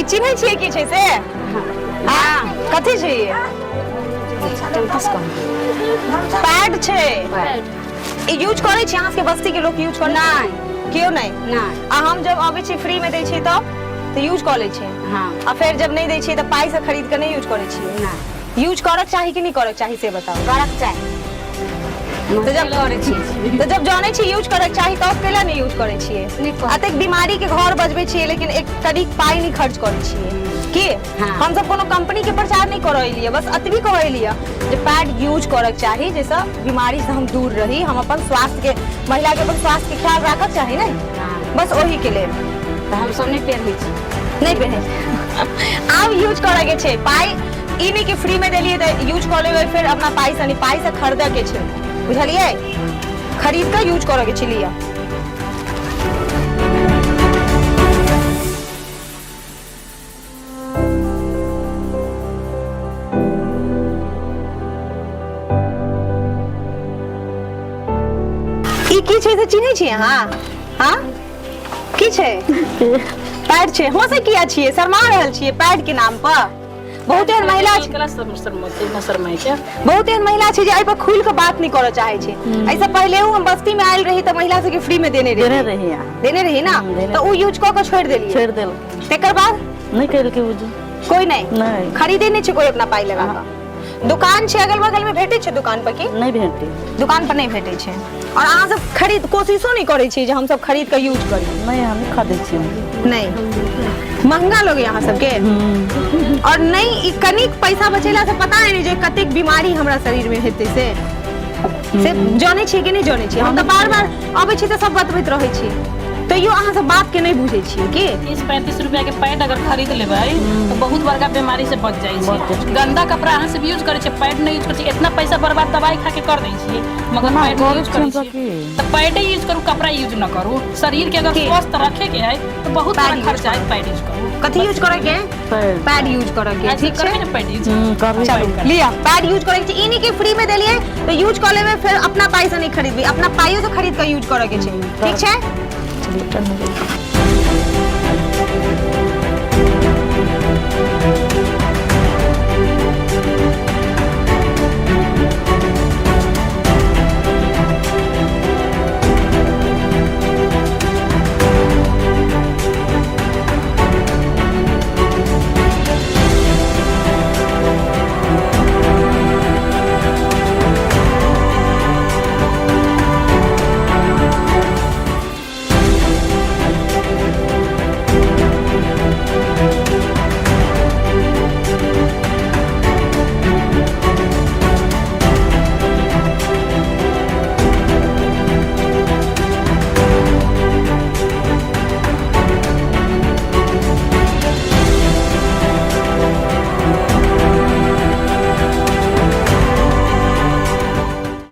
चिन्है छियै की छै से? हां कथि छै ये? पैड छै। यूज करै छी अहाँ के बस्ती के लोग यूज कर नहीं क्यों नहीं? आ हम जब आबै छी फ्री में दै छी तब तो यूज कर लै छी। हां आ फिर जब नहीं दै छी तो पाई से खरीद के नहीं यूज करै छी। ना यूज करक चाही कि नहीं करक चाही से बताओ। करक चाही। तो जब जाने छी यूज करक चाही तब केला नहीं यूज करै छियै? अतेक बीमारी के घर बजबै छियै लेकिन एक कड़ी पाई नहीं खर्च करै छियै की? हम सब कोनो कंपनी के प्रचार नहीं करैलिए, बस अतबी कहैलिए जे पैड यूज करक चाही जैसे बीमारी से हम दूर रही, हम अपन स्वास्थ्य के महिला के अपन स्वास्थ्य के ख्याल राखक चाही नहीं, बस वही के लिए हम सब नहीं पहनै छी। नहीं पहनै आब यूज करे के छै। पाई ई नहीं कि फ्री में देलिए त यूज कर लेबै फिर अपना पाई से नहीं, पाई से खरीदे के छै बुझलिए? खरीद के यूज करे के छै लिया। की छै से चिन्है छियै अहाँ? हां की छै? पैड छै। हो से किया छियै शर्मा रहल छियै पैड के नाम पर? बहुत एहन महिला छै, बहुत एहन महिला छै जे एहि पर खुल के बात नहीं करऽ चाहे छै। ऐसे पहले हम बस्ती में आयल रही त महिला सब के फ्री में देने रही ना, तो उ यूज क के छोड़ देलिए। तेकर बाद नहीं कैल के यूज कोई नहीं खरीदे नहीं छै कोई अपना पाई लगा के। दुकान छै अगल बगल में भेटे छै दुकान पर की? नहीं भेटे, दुकान पर नहीं भेटे छै। और अहाँ सब खरीद कोशिशो नहीं करे छी जे हम सब खरीद के यूज करी? नहीं हम खरीदै छी नहीं, महंगा लोग यहाँ सबके। और नहीं ई कनिक पैसा बचेला से पता नहीं जे कतेक बीमारी हमरा शरीर में हेतै से जाने छी कि नहीं जाने छी? हम तो बार-बार आबै छी त सब बतबैत रहै छी तो यो अहाँ सब बात के नहीं बुझे छी की? 30-35 रुपया के पैड अगर खरीद लेबै तो बहुत बड़का बीमारी से बच जाई छी। गंदा कपड़ा अहाँ सब यूज करे छी, पैड नहीं यूज करे छी, इतना पैसा बर्बाद दवाई खा के कर दै छी मगर पैड नहीं यूज करे छी। तो पैड यूज करू, कपड़ा यूज न करू। शरीर के अगर स्वस्थ रखे के है तो बहुत बड़ा खर्चा है। पैड यूज करू। कथि यूज करे के? पैड यूज करे के ठीक छै ना पैड यूज चलो लिया पैड यूज करे के। इनी के फ्री में देलिए तो यूज कर लेबे, फिर अपना पाई से नहीं खरीदबी, अपना पाइयो से खरीद के यूज करे के छै ठीक छै।